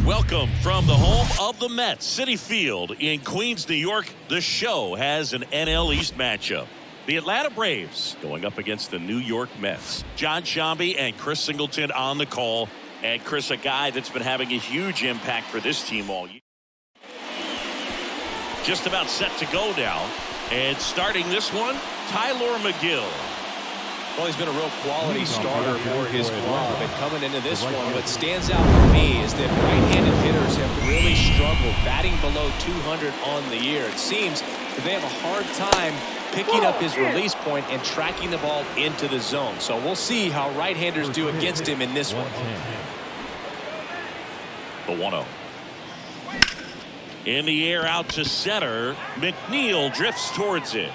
Welcome from the home of the Mets, Citi Field in Queens, New York. The show has an NL East matchup. The Atlanta Braves going up against the New York Mets. John Shambi and Chris Singleton on the call. And Chris, a guy that's been having a huge impact for this team all year. Just about set to go now. And starting this one, Tyler McGill. Well, he's been a real quality starter for his club, and coming into this one, what stands out for me is that right-handed hitters have really struggled, batting below 200 on the year. It seems that they have a hard time picking up his release point and tracking the ball into the zone. So we'll see how right-handers do against him in this one. The 1-0. In the air out to center. McNeil drifts towards it.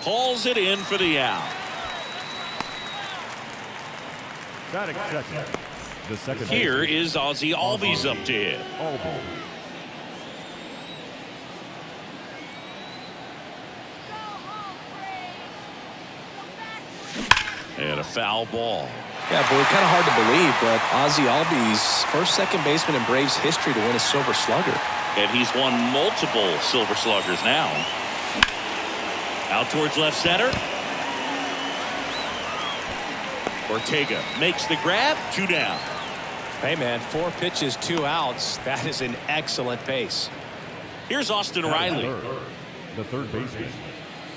Hauls it in for the out. Here is Ozzie Albies up to hit. And a foul ball. Yeah, boy, kind of hard to believe, but Ozzie Albies, first second baseman in Braves history to win a Silver Slugger. And he's won multiple Silver Sluggers now. Out towards left center. Ortega makes the grab, 2 down. Hey, man, 4 pitches, 2 outs. That is an excellent pace. Here's Austin Riley. The third baseman,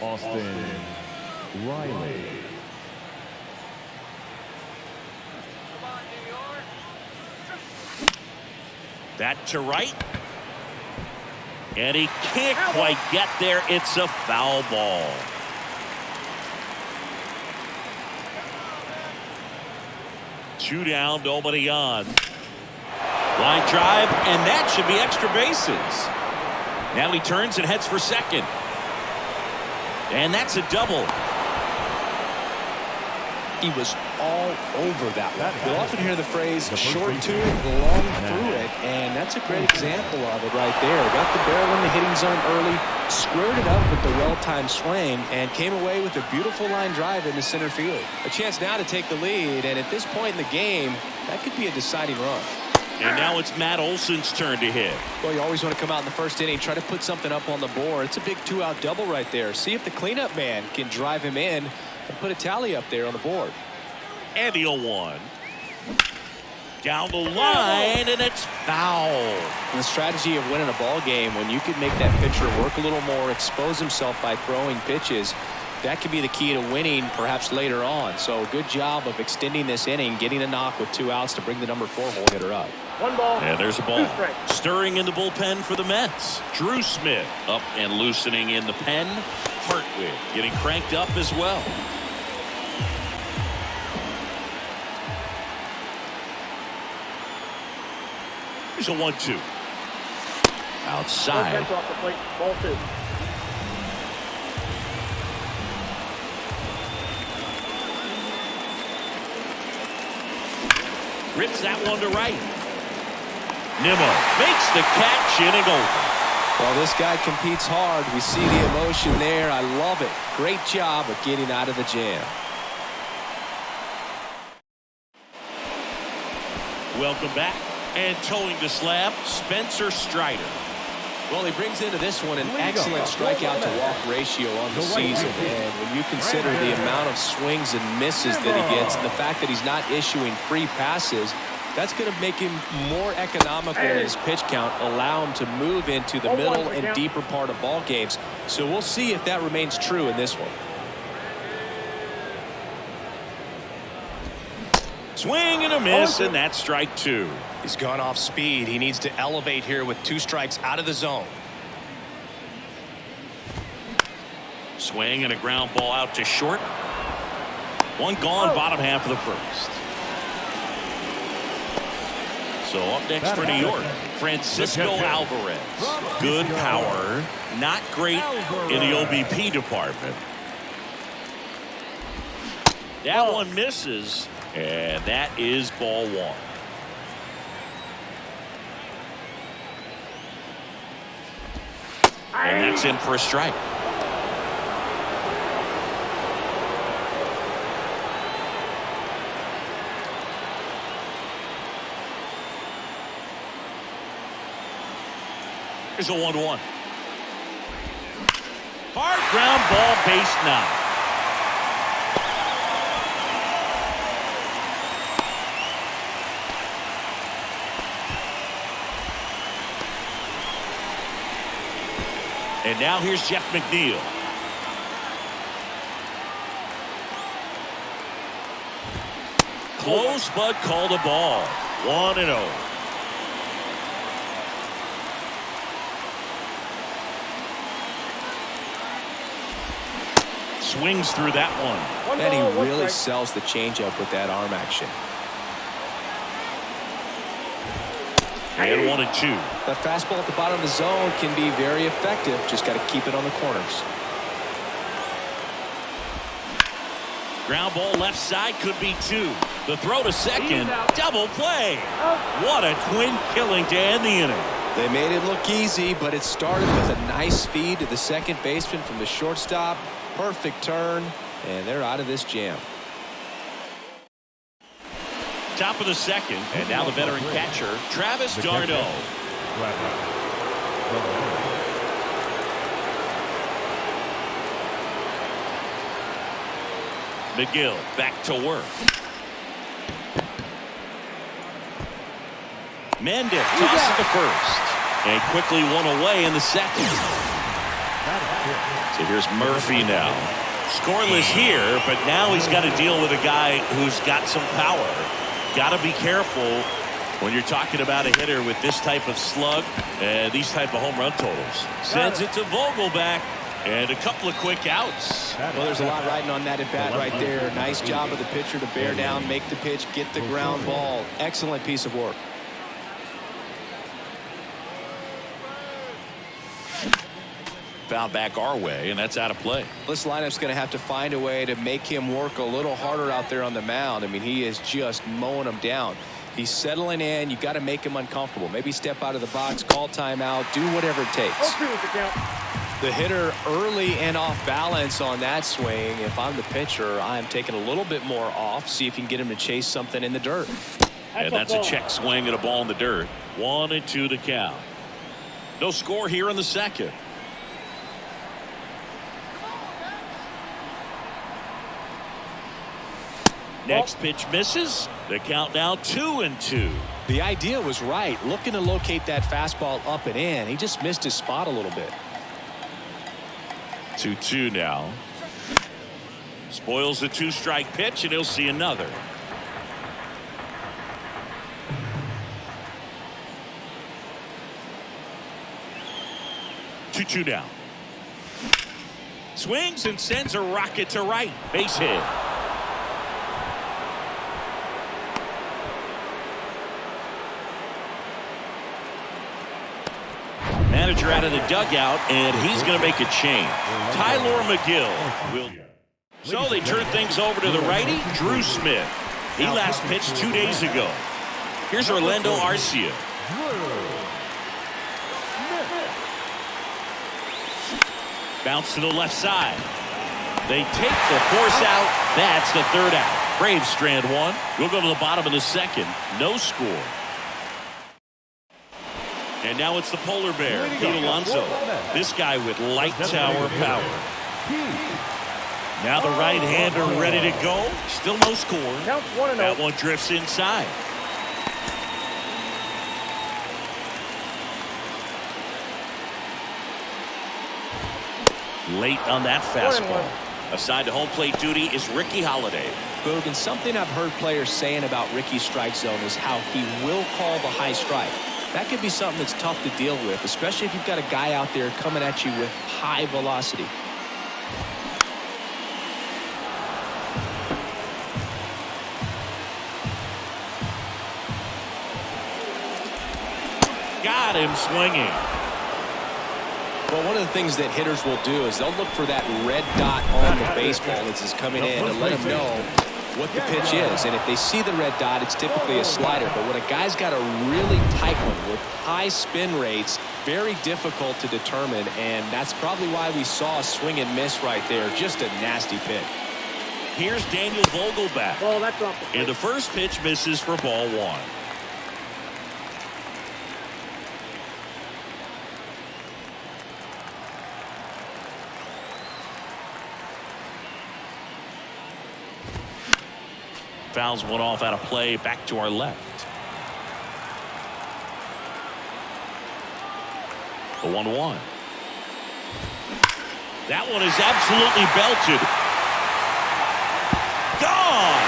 Austin Riley. That to right. And he can't quite get there. It's a foul ball. Two down, nobody on. Line drive, and that should be extra bases. Now he turns and heads for second. And that's a double. He was all over that one. You'll often hear the phrase short to it, long through it, and that's a great example of it right there. Got the barrel in the hitting zone early, squared it up with the well-timed swing, and came away with a beautiful line drive into center field. A chance now to take the lead, and at this point in the game, that could be a deciding run. And now it's Matt Olson's turn to hit. Well, you always want to come out in the first inning, try to put something up on the board. It's a big 2-out double right there. See if the cleanup man can drive him in and put a tally up there on the board. And the 0-1. Down the line, and it's foul. And the strategy of winning a ball game, when you can make that pitcher work a little more, expose himself by throwing pitches, that could be the key to winning perhaps later on. So good job of extending this inning, getting a knock with 2 outs to bring the number 4 hole hitter up. 1 ball. And there's a ball. Stirring in the bullpen for the Mets. Drew Smith up and loosening in the pen. Hartwig getting cranked up as well. Here's a 1-2. Outside. Off the plate. Ball 2. Rips that one to right. Nimmo makes the catch, inning over. Well, this guy competes hard. We see the emotion there. I love it. Great job of getting out of the jam. Welcome back. And towing the slab, Spencer Strider. Well, he brings into this one an excellent strikeout to walk ratio on the season. And when you consider the amount of swings and misses that he gets, and the fact that he's not issuing free passes, that's going to make him more economical in his pitch count, allow him to move into the middle and deeper part of ball games. So we'll see if that remains true in this one. Swing and a miss, and that's strike 2. He's gone off speed. He needs to elevate here with 2 strikes out of the zone. Swing and a ground ball out to short. One gone, bottom half of the first. So up next for New York, Francisco Alvarez. Good power, not great in the OBP department. That one misses, and that is ball 1. And that's in for a strike. Here's a 1-1. Hard ground ball, base knock. And now here's Jeff McNeil. Close, but called a ball. 1-0. Swings through that one. And he really sells the changeup with that arm action. And 1-2. That fastball at the bottom of the zone can be very effective. Just got to keep it on the corners. Ground ball left side, could be 2. The throw to second, double play. What a twin killing to end the inning. They made it look easy, but it started with a nice feed to the second baseman from the shortstop. Perfect turn, and they're out of this jam. Top of the second, and now the veteran catcher, Travis d'Arnaud. McGill back to work. Mendick tosses to first, and quickly one away in the second. So here's Murphy now. Scoreless here, but now he's got to deal with a guy who's got some power. Got to be careful when you're talking about a hitter with this type of slug and these type of home run totals. Sends it to Vogelbach, and a couple of quick outs. Well, there's a lot riding on that at bat right there. Nice job of the pitcher to bear down, make the pitch, get the ground ball. Excellent piece of work. Foul back our way, and that's out of play. This lineup's going to have to find a way to make him work a little harder out there on the mound. I mean, he is just mowing them down. He's settling in. You got to make him uncomfortable. Maybe step out of the box, call timeout, do whatever it takes. The hitter early and off balance on that swing. If I'm the pitcher, I'm taking a little bit more off, see if you can get him to chase something in the dirt. And that's a check swing at a ball in the dirt. 1-2 to count. No score here in the second. Next pitch misses. The count now 2-2. The idea was right. Looking to locate that fastball up and in. He just missed his spot a little bit. 2-2 now. Spoils the 2-strike pitch, and he'll see another. Two down. Swings and sends a rocket to right. Base hit. Manager out of the dugout, and he's going to make a change. Tyler McGill will. So they turn things over to the righty, Drew Smith. He last pitched 2 days ago. Here's Orlando Arcia. Bounce to the left side. They take the force out. That's the third out. Braves strand one. We'll go to the bottom of the second. No score. And now it's the polar bear, Pete Alonso. This guy with light tower power. Now the right-hander ready to go. Still no score. That one drifts inside. Late on that fastball. Assigned to home plate duty is Ricky Holiday. Boog, and something I've heard players saying about Ricky's strike zone is how he will call the high strike. That could be something that's tough to deal with, especially if you've got a guy out there coming at you with high velocity. Got him swinging. Well, one of the things that hitters will do is they'll look for that red dot on the baseball as it's coming in to let them know what the pitch is. And if they see the red dot, it's typically a slider. But when a guy's got a really tight one with high spin rates, very difficult to determine. And that's probably why we saw a swing and miss right there. Just a nasty pick. Here's Daniel Vogelbach. Oh, that's off the plate. And the first pitch misses for ball one. fouls one off out of play back to our left. The 1-1. That one is absolutely belted. Gone.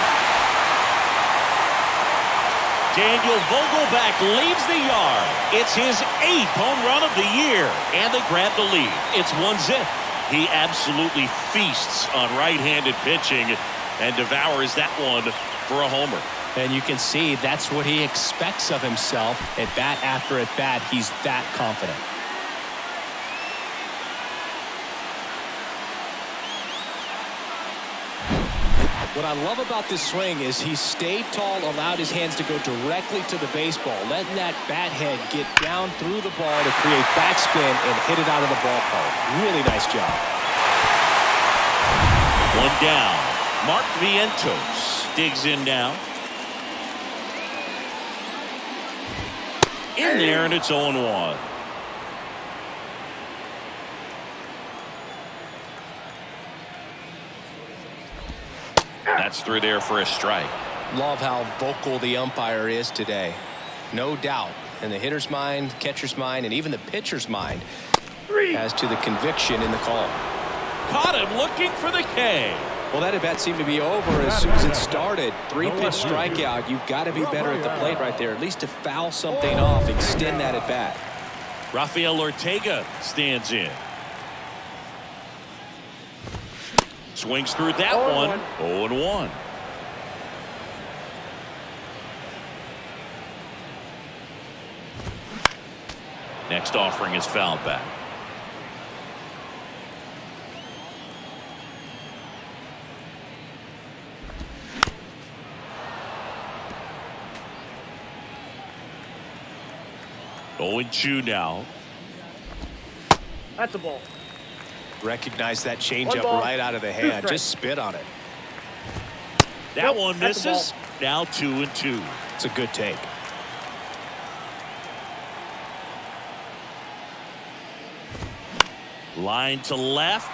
Daniel Vogelbach leaves the yard. It's his 8th home run of the year, and they grab the lead. It's 1-0. He absolutely feasts on right-handed pitching and devours that one for a homer. And you can see that's what he expects of himself. At bat after at bat, he's that confident. What I love about this swing is he stayed tall, allowed his hands to go directly to the baseball, letting that bat head get down through the ball to create backspin and hit it out of the ballpark. Really nice job. One down. Mark Vientos digs in now. In there, and it's 0-1. That's through there for a strike. Love how vocal the umpire is today. No doubt in the hitter's mind, catcher's mind, and even the pitcher's mind as to the conviction in the call. Caught him looking for the K. Well, that at bat seemed to be over as soon as it started. 3-pitch strikeout. You've got to be better at the plate right there, at least to foul something off, extend that at bat. Rafael Ortega stands in. Swings through that one. 0-1. Next offering is fouled back. Oh, 0-2 now. That's a ball. Recognize that changeup right out of the hand. Just spit on it. That one misses. Now 2-2. It's a good take. Line to left.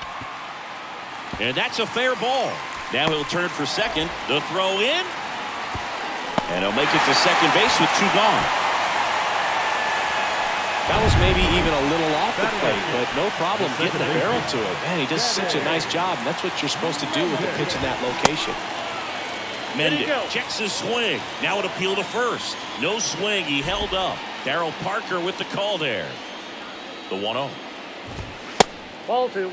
And that's a fair ball. Now he'll turn for second. The throw in. And he'll make it to second base with 2 gone. That was maybe even a little off the plate, but no problem getting the barrel to it. Man, he does such a nice job, and that's what you're supposed to do with the pitch in that location. Mendez checks his swing. Now an appeal to first. No swing. He held up. Darryl Parker with the call there. The 1-0. Ball 2.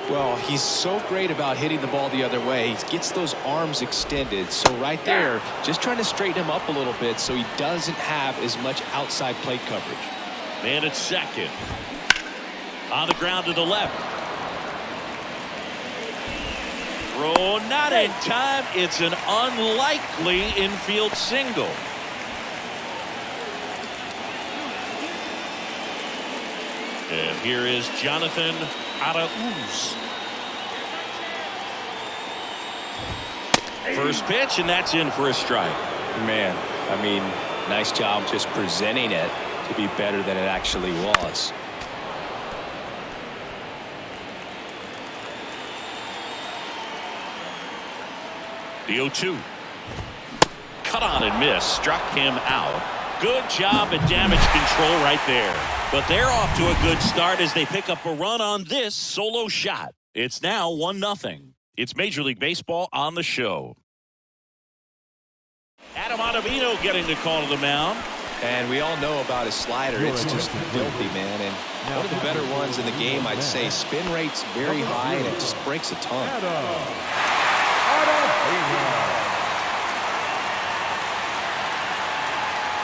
Well, he's so great about hitting the ball the other way. He gets those arms extended. So right there, just trying to straighten him up a little bit so he doesn't have as much outside plate coverage. Man at second. On the ground to the left. Throw not in time. It's an unlikely infield single. And here is Jonathan Arauz. First pitch, and that's in for a strike. Man, I mean, nice job just presenting it to be better than it actually was. The 0-2. Cut on and miss. Struck him out. Good job at damage control right there. But they're off to a good start as they pick up a run on this solo shot. It's now 1-0. It's Major League Baseball on the show. Adam Ottavino getting the call to the mound. And we all know about his slider. It's just filthy, man. And one of the better ones in the game, I'd say. Spin rate's very high, and it just breaks a ton.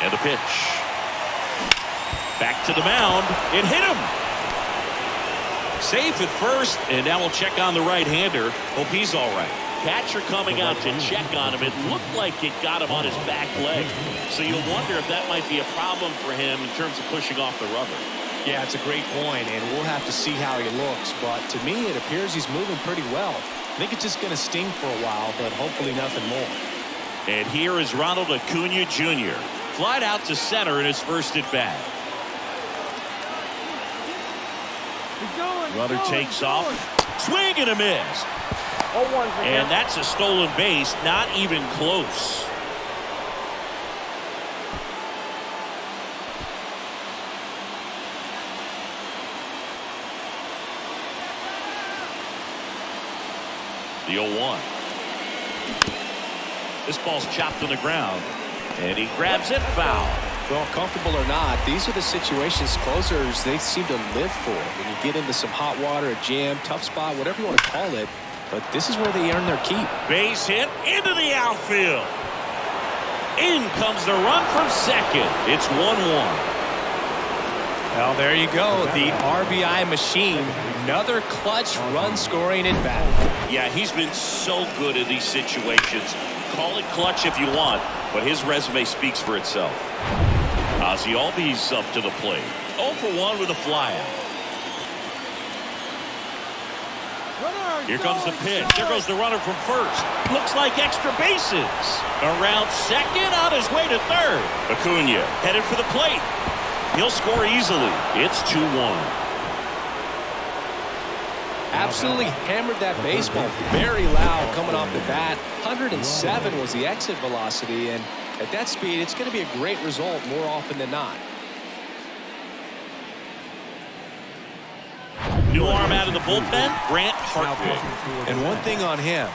And the pitch. Back to the mound. It hit him. Safe at first, and now we'll check on the right-hander. Hope he's all right. Catcher coming out to check on him. It looked like it got him on his back leg. So you'll wonder if that might be a problem for him in terms of pushing off the rubber. Yeah, it's a great point, and we'll have to see how he looks. But to me, it appears he's moving pretty well. I think it's just going to sting for a while, but hopefully nothing more. And here is Ronald Acuna Jr. Flied out to center in his first at bat. Runner takes off. Swing and a miss. 0-1 for And him. that's a stolen base, not even close. The 0-1. This ball's chopped on the ground, and he grabs it, foul. Well, comfortable or not, these are the situations closers they seem to live for. When you get into some hot water, a jam, tough spot, whatever you want to call it. But this is where they earn their keep. Base hit into the outfield. In comes the run from second. It's 1-1. Well, there you go. The RBI machine. Another clutch run scoring at bat. Yeah, he's been so good in these situations. Call it clutch if you want, but his resume speaks for itself. Ozzie Albies up to the plate. 0 for 1 with a flyout. Here comes the pitch. There goes the runner from first. Looks like extra bases. Around second, on his way to third. Acuna headed for the plate. He'll score easily. It's 2-1. Absolutely hammered that baseball. Very loud coming off the bat. 107 was the exit velocity, and at that speed, it's going to be a great result more often than not. New arm out of the bullpen, Grant Hartwig. And one thing on him,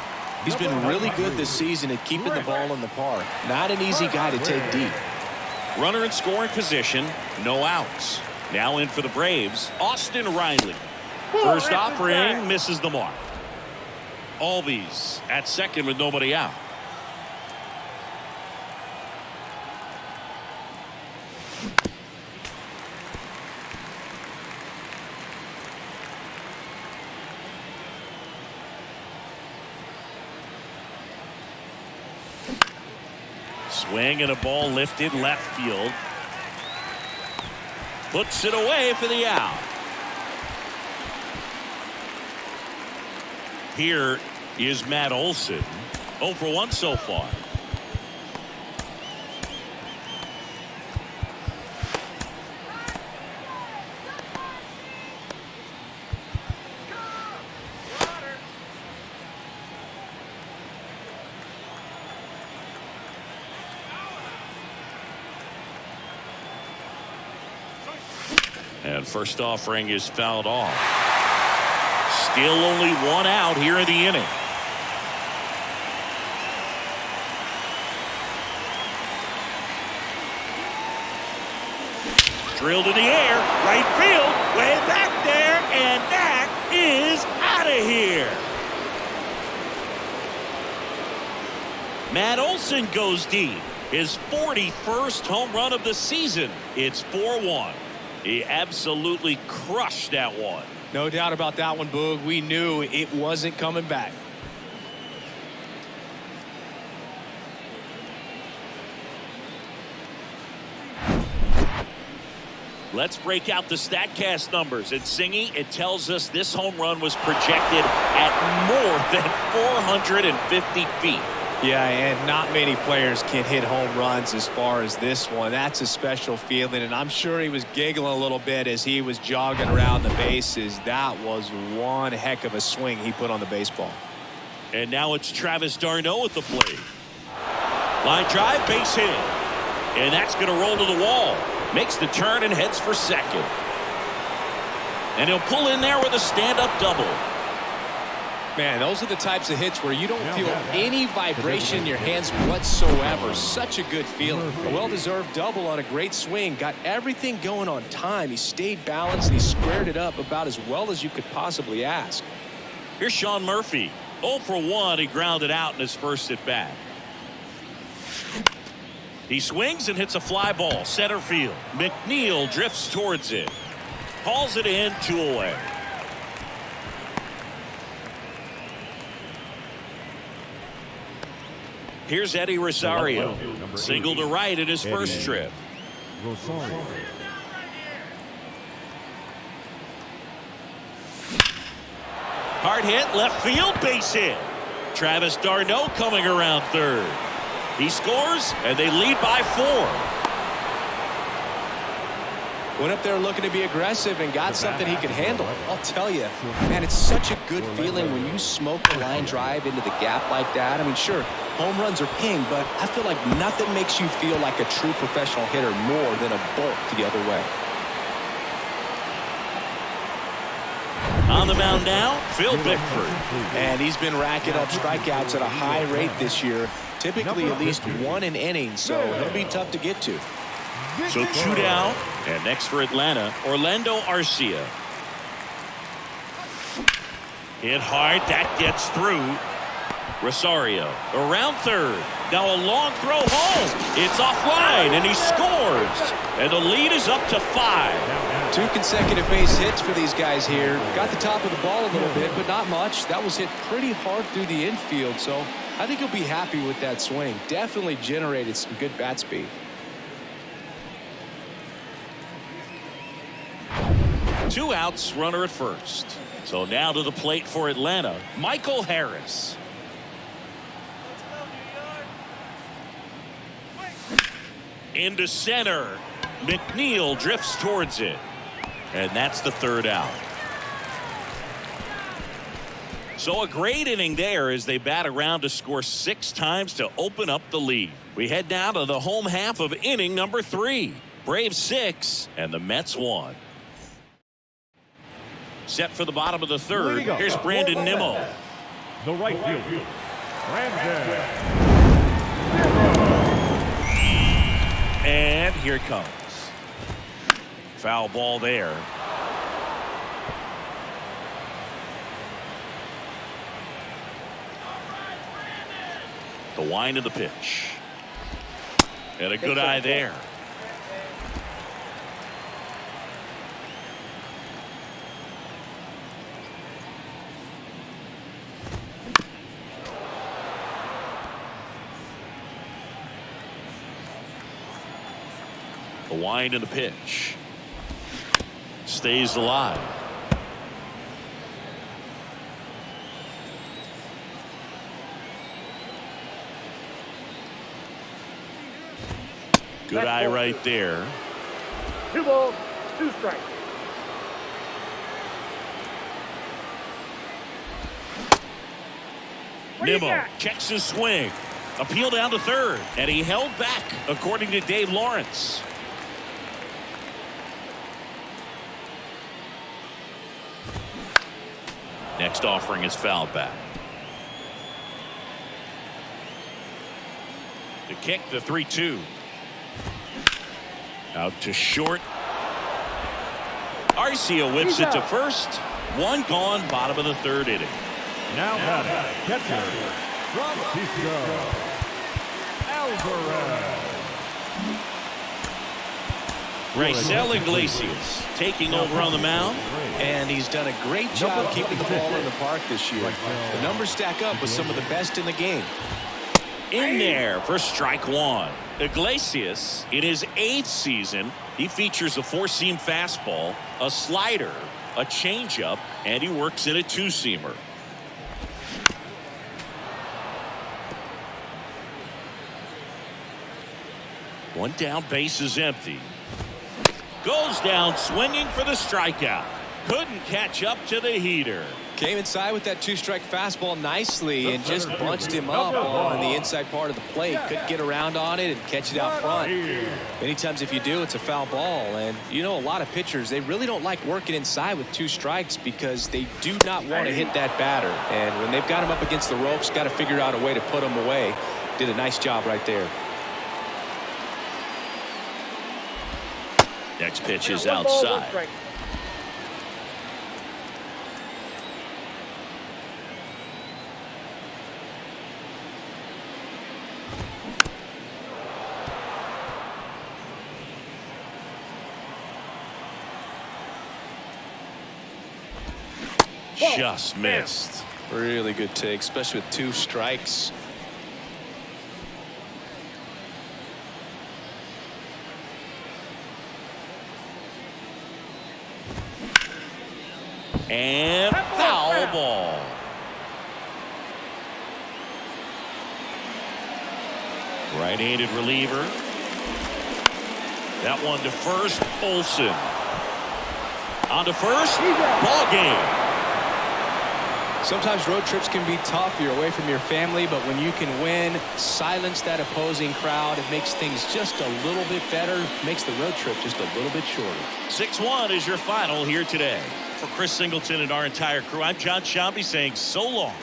he's been really good this season at keeping the ball in the park. Not an easy guy to take deep. Runner in scoring position, no outs. Now in for the Braves, Austin Riley. First offering misses the mark. Albies at second with nobody out. Swing and a ball lifted left field. Puts it away for the out. Here is Matt Olson. 0 for 1 so far. And first offering is fouled off. Still only one out here in the inning. Drilled in the air, right field, way back there, and that is out of here. Matt Olson goes deep. His 41st home run of the season. It's 4-1. He absolutely crushed that one. No doubt about that one, Boog. We knew it wasn't coming back. Let's break out the StatCast numbers. At Singy, it tells us this home run was projected at more than 450 feet. Yeah, and not many players can hit home runs as far as this one. That's a special feeling, and I'm sure he was giggling a little bit as he was jogging around the bases. That was one heck of a swing he put on the baseball. And now it's Travis d'Arnaud at the plate. Line drive, base hit. And that's going to roll to the wall. Makes the turn and heads for second. And he'll pull in there with a stand-up double. Man, those are the types of hits where you don't feel any vibration in your hands whatsoever. Such a good feeling. A well-deserved double on a great swing. Got everything going on time. He stayed balanced and he squared it up about as well as you could possibly ask. Here's Sean Murphy. 0 for 1. He grounded out in his first at bat. He swings and hits a fly ball. Center field. McNeil drifts towards it. Hauls it in, 2 away. Here's Eddie Rosario. Single to right in his first trip. Rosario. Hard hit, left field, base hit. Travis d'Arnaud coming around third. He scores, and they lead by 4. Went up there looking to be aggressive and got something he could handle. I'll tell you, man, it's such a good feeling when you smoke a line drive into the gap like that. I mean, sure, home runs are king, but I feel like nothing makes you feel like a true professional hitter more than a bolt the other way. On the mound now, Phil Bickford. And he's been racking up strikeouts at a high rate this year, typically at least one an inning, so he'll be tough to get to. So 2 down, and next for Atlanta, Orlando Arcia. Hit hard, that gets through. Rosario around third. Now a long throw home. It's offline, and he scores. And the lead is up to 5. 2 consecutive base hits for these guys here. Got the top of the ball a little bit, but not much. That was hit pretty hard through the infield, so I think he'll be happy with that swing. Definitely generated some good bat speed. 2 outs, runner at first. So now to the plate for Atlanta, Michael Harris. Into center. McNeil drifts towards it. And that's the 3rd out. So a great inning there as they bat around to score 6 times to open up the lead. We head now to the home half of inning number 3. Braves 6 and the Mets 1. Set for the bottom of the 3rd. Here's Brandon Nimmo. The right fielder, Brandon. And here it comes. Foul ball there. The wind of the pitch. And a good eye there. The wind and the pitch. Stays alive. Good eye right there. 2 balls, 2 strikes. Nimmo checks his swing. Appeal down to 3rd. And he held back, according to Dave Lawrence. Next offering is fouled back. To kick the 3-2. Out to short. Arcia whips it to first. 1 gone, bottom of the 3rd inning. Now batting, catcher, Francisco Alvarez. Raisel Iglesias taking over on the mound. And he's done a great job keeping the ball in the park this year. The numbers stack up with some of the best in the game. In there for strike 1. Iglesias, in his 8th season, he features a 4-seam fastball, a slider, a changeup, and he works in a 2-seamer. One down, base is empty. Goes down swinging for the strikeout. Couldn't catch up to the heater. Came inside with that 2-strike fastball nicely and just bunched him up on the inside part of the plate. Couldn't get around on it and catch it out front. Many times if you do, it's a foul ball. And you know, a lot of pitchers, they really don't like working inside with 2 strikes because they do not want to hit that batter. And when they've got him up against the ropes, got to figure out a way to put him away. Did a nice job right there. Next pitch is outside. Just missed. Really good take, especially with 2 strikes. And foul ball. Right-handed reliever. That one to first. Olsen. On to first. Ball game. Sometimes road trips can be tough. You're away from your family, but when you can win, silence that opposing crowd, it makes things just a little bit better, makes the road trip just a little bit shorter. 6-1 is your final here today. For Chris Singleton and our entire crew, I'm John Shambi saying so long.